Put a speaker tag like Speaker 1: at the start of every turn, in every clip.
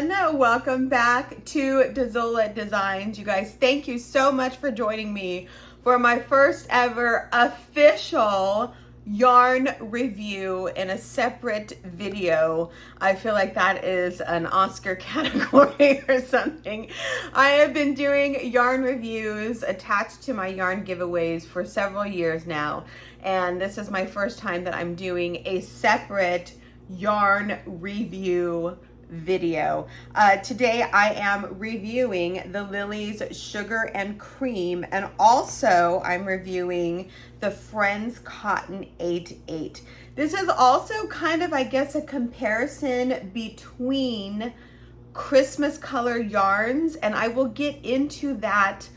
Speaker 1: everyone. Welcome back to Dezola Designs. You guys, thank you so much for joining me for my first ever official yarn review in a separate video. I feel like that is an Oscar category or something. I have been doing yarn reviews attached to my yarn giveaways for several years now, and this is my first time that I'm doing a separate yarn review video. Today I am reviewing the Lilly's Sugar and Cream, and also I'm reviewing the Friends Cotton 8/8. This is also kind of, I guess, a comparison between Christmas color yarns, and I will get into that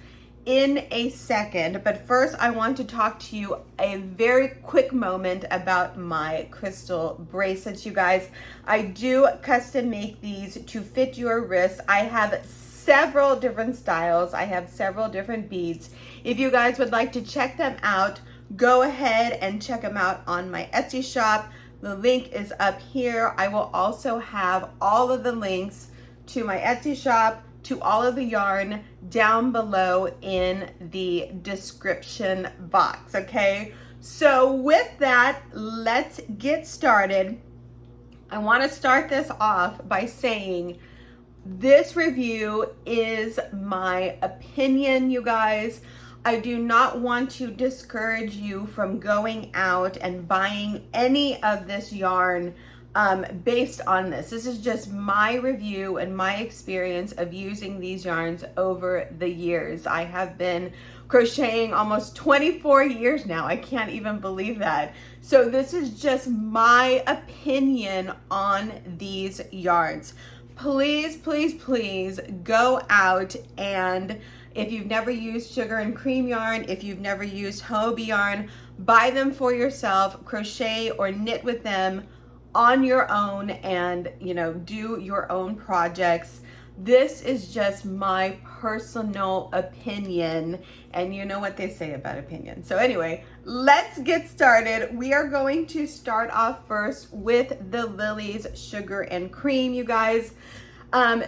Speaker 1: in a second. But first I want to talk to you a very quick moment about my crystal bracelets. You guys, I do custom make these to fit your wrist. I have several different styles. I have several different beads. If you guys would like to check them out, go ahead and check them out on my Etsy shop. The link is up here. I will also have all of the links to my Etsy shop, to all of the yarn down below in the description box, okay? So with that, let's get started. I wanna start this off by saying this review is my opinion, you guys. I do not want to discourage you from going out and buying any of this yarn based on this. This is just my review and my experience of using these yarns over the years. I have been crocheting almost 24 years now. I can't even believe that. So this is just my opinion on these yarns. Please, please, please go out, and if you've never used Sugar and Cream yarn, if you've never used Hobie yarn, buy them for yourself, crochet or knit with them on your own, and do your own projects. This is just my personal opinion, and you know what they say about opinion. So anyway, let's get started. We are going to start off first with the Lilly's Sugar and Cream, you guys.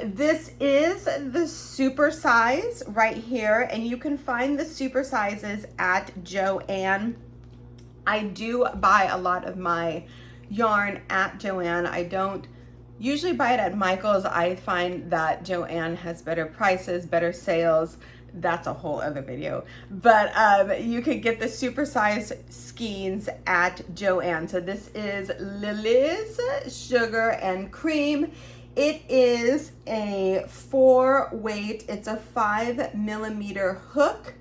Speaker 1: This is the super size right here, and you can find the super sizes at Joann. I do buy a lot of my yarn at Joann. I don't usually buy it at Michael's. I find that Joann has better prices, better sales. That's a whole other video. But you could get the super-size skeins at Joann. So this is Lilly's Sugar and Cream. It is a 4-weight. It's a 5mm hook.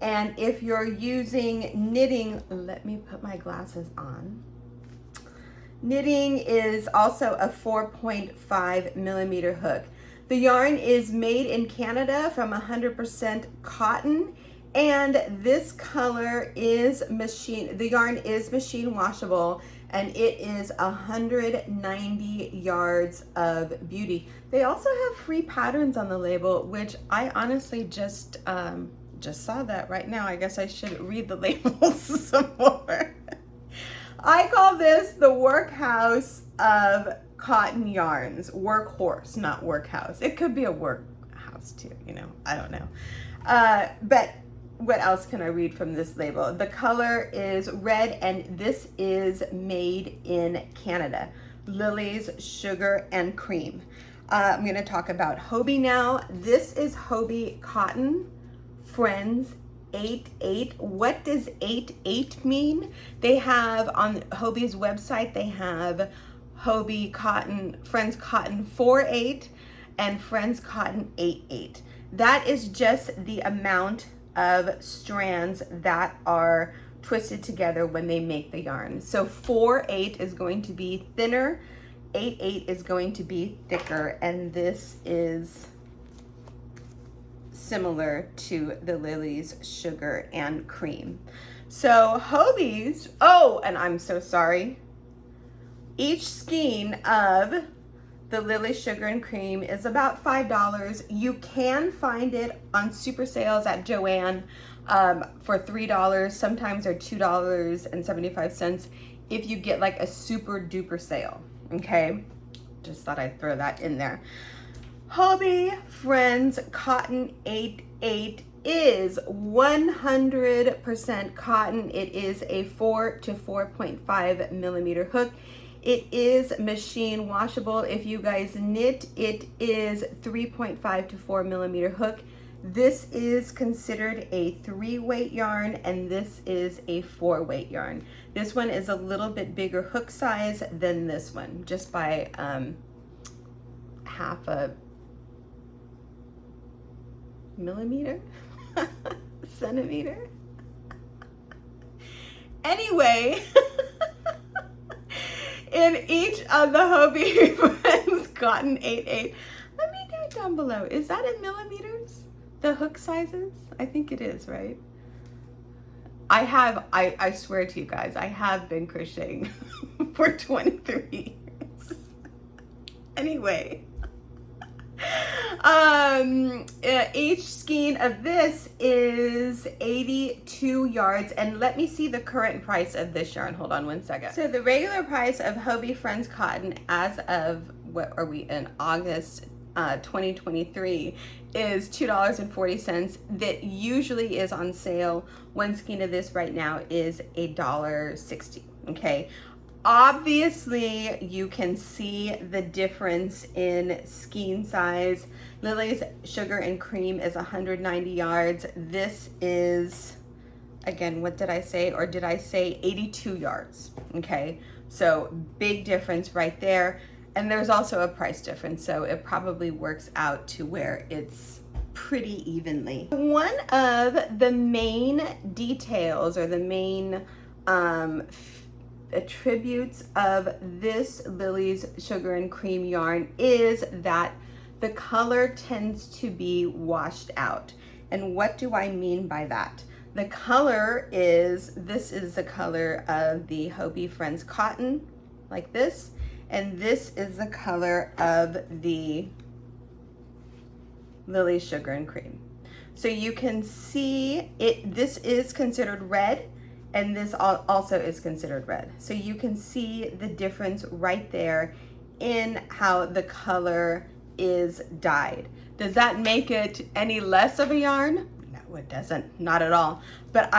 Speaker 1: And if you're using knitting, let me put my glasses on. Knitting is also a 4.5mm hook. The yarn is made in Canada from 100% cotton, and this color is the yarn is machine washable, and it is 190 yards of beauty. They also have free patterns on the label, which I honestly just saw that right now. I guess I should read the labels some more. I call this the workhouse of cotton yarns. Workhorse, not workhouse. It could be a workhouse too, I don't know. But what else can I read from this label? The color is red, and this is made in Canada. Lilly's Sugar and Cream. I'm gonna talk about Hobie now. This is Hobie Cotton Friends 8/8. What does 8/8 mean? They have on Hobie's website, they have Hobie Cotton, Friends Cotton 4/8 and Friends Cotton 8/8. That is just the amount of strands that are twisted together when they make the yarn. So 4/8 is going to be thinner, 8/8 is going to be thicker, and this is similar to the Lilly's Sugar and Cream. So Hobie's, oh, and I'm so sorry. Each skein of the Lilly Sugar and Cream is about $5. You can find it on super sales at Joann for $3. Sometimes they're $2.75 if you get like a super duper sale, okay? Just thought I'd throw that in there. Hobie Friends Cotton 88 is 100% cotton. It is a 4 to 4.5 millimeter hook. It is machine washable. If you guys knit, it is 3.5 to 4 millimeter hook. This is considered a 3-weight yarn, and this is a 4-weight yarn. This one is a little bit bigger hook size than this one, just by half a millimeter, centimeter. Anyway, in each of the Hobie Friends Cotton 88, let me know down below, is that in millimeters? The hook sizes? I think it is, right? I swear to you guys, I have been crocheting for 23 years. Anyway, each skein of this is 82 yards, and let me see the current price of this yarn. Hold on one second. So the regular price of Hobie Friends Cotton as of, what are we in, August 2023 is $2.40. That usually is on sale. One skein of this right now is $1.60. Okay, obviously you can see the difference in skein size. Lilly's Sugar and Cream is 190 yards. This is, again, what did I say? Or did I say 82 yards? Okay, so big difference right there. And there's also a price difference, so it probably works out to where it's pretty evenly. One of the main details, or the main attributes of this Lilly's Sugar and Cream yarn is that the color tends to be washed out. And what do I mean by that? The color is, this is the color of the Hobie Friends Cotton, like this. And this is the color of the Lilly Sugar and Cream. So you can see it, this is considered red, and this also is considered red. So you can see the difference right there in how the color is dyed. Does that make it any less of a yarn? No, it doesn't, not at all. But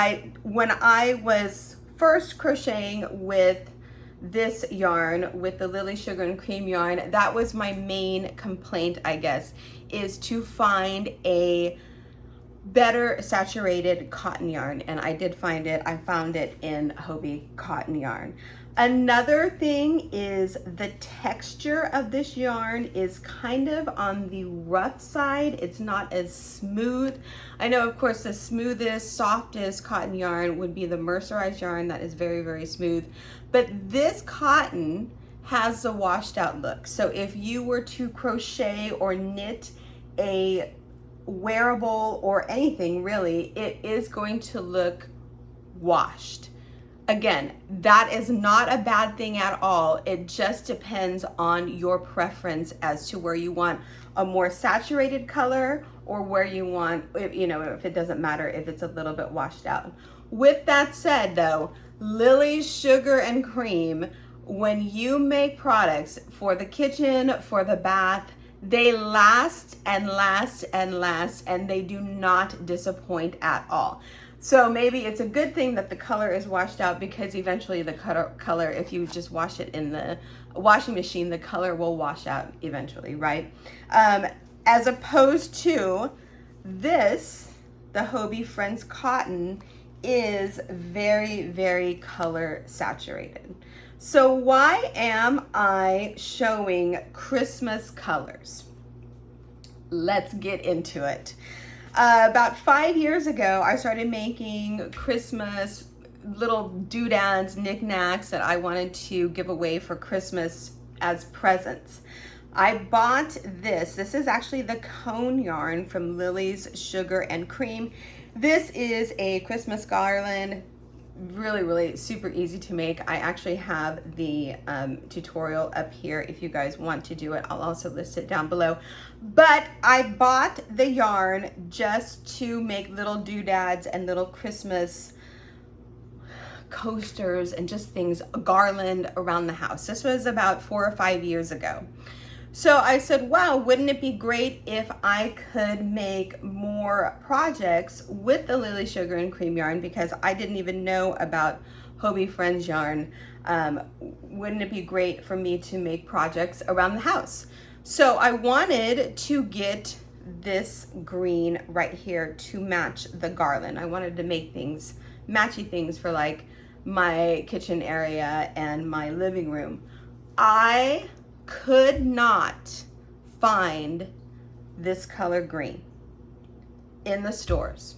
Speaker 1: when I was first crocheting with this yarn, with the Lilly Sugar and Cream yarn, that was my main complaint, I guess, is to find a better saturated cotton yarn, and I did find it. I found it in Hobie cotton yarn. Another thing is the texture of this yarn is kind of on the rough side. It's not as smooth. I know, of course, the smoothest, softest cotton yarn would be the mercerized yarn. That is very, very smooth. But this cotton has a washed out look. So if you were to crochet or knit a wearable or anything really, it is going to look washed. Again, that is not a bad thing at all. It just depends on your preference as to where you want a more saturated color, or where you want, you know, if it doesn't matter if it's a little bit washed out. With that said though, Lilly's Sugar and Cream, when you make products for the kitchen, for the bath, they last and last and last, and they do not disappoint at all. So maybe it's a good thing that the color is washed out, because eventually the color, if you just wash it in the washing machine, the color will wash out eventually, right? As opposed to this, the Hobie Friends Cotton is very, very color saturated. So why am I showing Christmas colors? Let's get into it. About 5 years ago, I started making Christmas little doodads, knickknacks that I wanted to give away for Christmas as presents. I bought this. This is actually the cone yarn from Lilly's Sugar and Cream. This is a Christmas garland. Really, really super easy to make. I actually have the tutorial up here if you guys want to do it. I'll also list it down below. But I bought the yarn just to make little doodads and little Christmas coasters and just things, a garland around the house. This was about 4 or 5 years ago. So I said, wow, wouldn't it be great if I could make more projects with the Lilly Sugar and Cream yarn, because I didn't even know about Hobie Friends yarn. Wouldn't it be great for me to make projects around the house? So I wanted to get this green right here to match the garland. I wanted to make things, matchy things for like my kitchen area and my living room. I could not find this color green in the stores.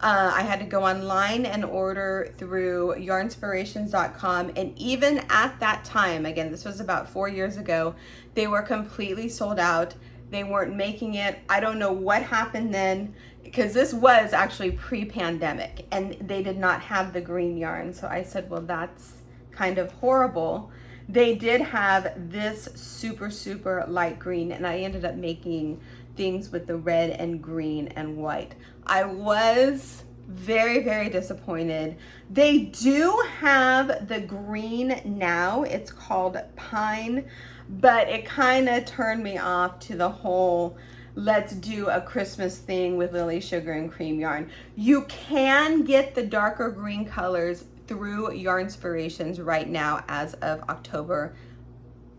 Speaker 1: I had to go online and order through yarnspirations.com, and even at that time, again, this was about 4 years ago, they were completely sold out. They weren't making it. I don't know what happened then, because this was actually pre-pandemic and they did not have the green yarn. So I said, well, that's kind of horrible. They did have this super, super light green, and I ended up making things with the red and green and white. I was very, very disappointed. They do have the green now. It's called Pine, but it kind of turned me off to the whole let's do a Christmas thing with Lilly Sugar and Cream yarn. You can get the darker green colors through Yarnspirations right now as of October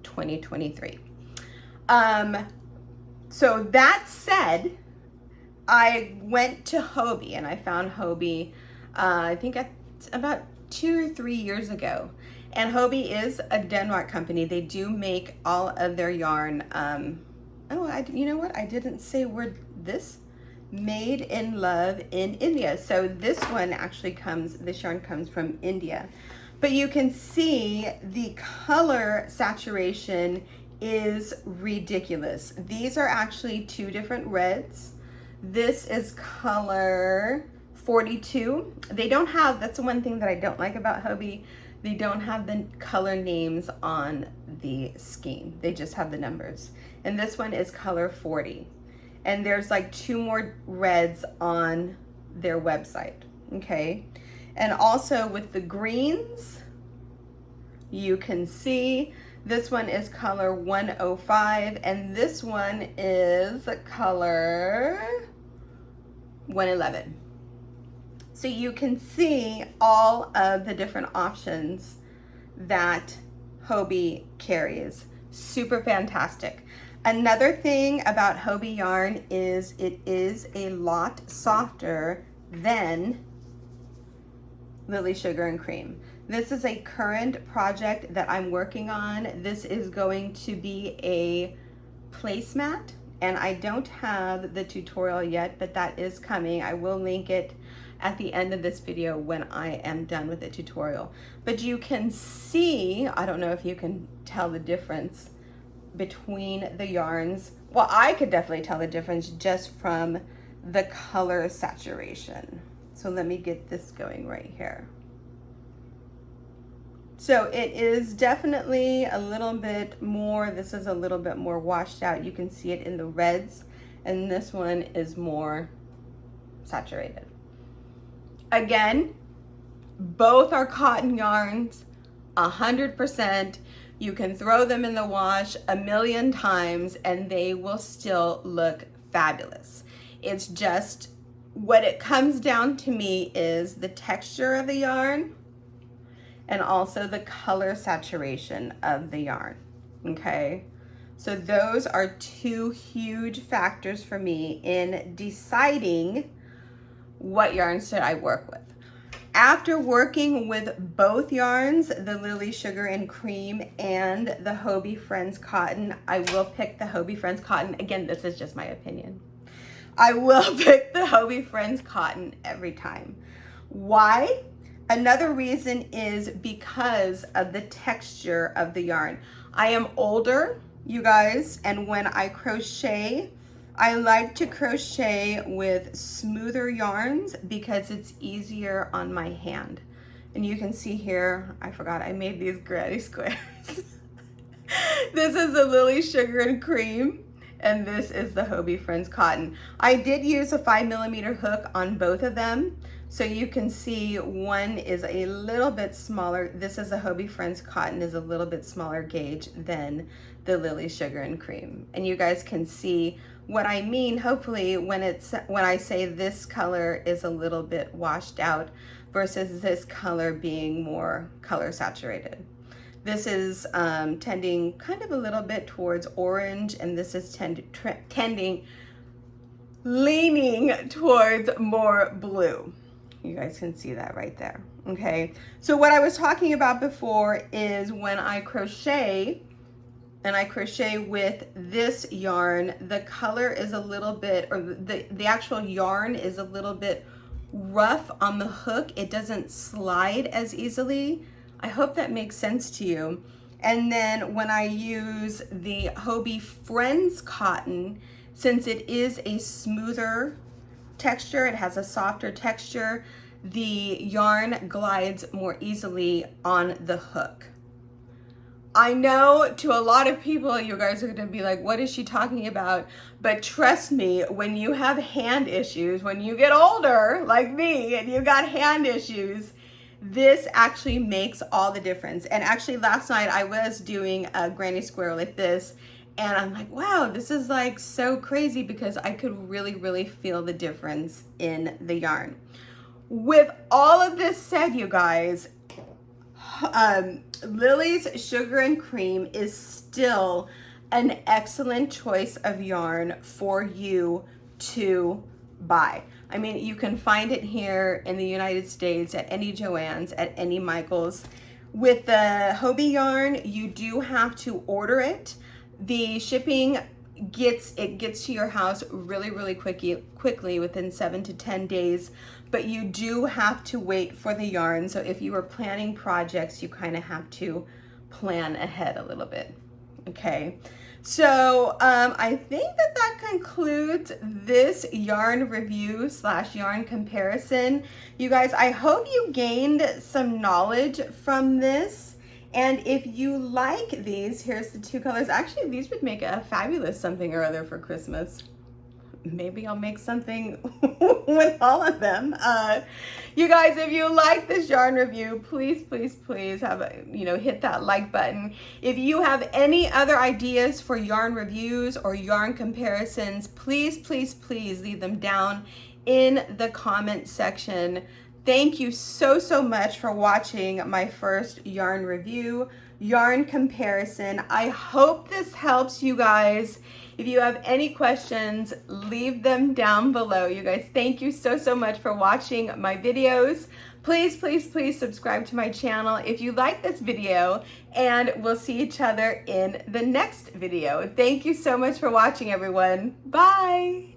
Speaker 1: 2023. So that said, I went to Hobbii and I found Hobbii, I think about 2 or 3 years ago. And Hobbii is a Denmark company. They do make all of their yarn. You know what? I didn't say where this, made in love in India. So this one actually this yarn comes from India. But you can see the color saturation is ridiculous. These are actually 2 different reds. This is color 42. They don't have, that's the one thing that I don't like about Hobbii. They don't have the color names on the scheme. They just have the numbers. And this one is color 40. And there's like 2 more reds on their website, okay? And also with the greens, you can see this one is color 105, and this one is color 111. So you can see all of the different options that Hobbii carries. Super fantastic. Another thing about Hobbii yarn is it is a lot softer than Lilly Sugar and Cream. This is a current project that I'm working on. This is going to be a placemat, and I don't have the tutorial yet, but that is coming. I will link it at the end of this video when I am done with the tutorial. But you can see, I don't know if you can tell the difference between the yarns. Well, I could definitely tell the difference just from the color saturation. So let me get this going right here. So it is definitely a little bit more, this is a little bit more washed out. You can see it in the reds, and this one is more saturated. Again, both are cotton yarns, 100%. You can throw them in the wash 1,000,000 times and they will still look fabulous. It's just, what it comes down to me is the texture of the yarn and also the color saturation of the yarn, okay? So those are 2 huge factors for me in deciding what yarns should I work with. After working with both yarns, the Lilly Sugar and Cream and the Hobie Friends Cotton, I will pick the Hobie Friends Cotton. Again, this is just my opinion. I will pick the Hobie Friends Cotton every time. Why? Another reason is because of the texture of the yarn. I am older, you guys, and when I crochet, I like to crochet with smoother yarns because it's easier on my hand. And you can see here, I forgot I made these granny squares. This is the Lilly Sugar and Cream, and this is the Hobie Friends Cotton. I did use a 5mm hook on both of them. So you can see one is a little bit smaller. This is a Hobie Friends Cotton, is a little bit smaller gauge than the Lilly Sugar and Cream. And you guys can see what I mean, hopefully, when I say this color is a little bit washed out versus this color being more color saturated. This is tending kind of a little bit towards orange, and this is leaning towards more blue. You guys can see that right there, okay? So what I was talking about before is when I crochet, and I crochet with this yarn, the color is a little bit, or the actual yarn is a little bit rough on the hook. It doesn't slide as easily. I hope that makes sense to you. And then when I use the Hobie Friends cotton, since it is a smoother texture, it has a softer texture, the yarn glides more easily on the hook. I know to a lot of people, you guys are gonna be like, what is she talking about? But trust me, when you have hand issues, when you get older, like me, and you got hand issues, this actually makes all the difference. And actually last night I was doing a granny square like this, and I'm like, wow, this is like so crazy because I could really, really feel the difference in the yarn. With all of this said, you guys, Lilly's Sugar and Cream is still an excellent choice of yarn for you to buy. I mean, you can find it here in the United States at any Joann's, at any Michael's. With the Hobie yarn, you do have to order it. The shipping gets to your house really, really quickly within 7 to 10 days, but you do have to wait for the yarn. So if you are planning projects, you kind of have to plan ahead a little bit. Okay, so I think that concludes this yarn review / yarn comparison. You guys, I hope you gained some knowledge from this. And if you like these, here's the two colors. Actually, these would make a fabulous something or other for Christmas. Maybe I'll make something with all of them. You guys, if you like this yarn review, please, please, please hit that like button. If you have any other ideas for yarn reviews or yarn comparisons, please, please, please leave them down in the comment section. Thank you so, so much for watching my first yarn review, yarn comparison. I hope this helps you guys. If you have any questions, leave them down below. You guys, thank you so, so much for watching my videos. Please, please, please subscribe to my channel if you like this video, and we'll see each other in the next video. Thank you so much for watching, everyone. Bye.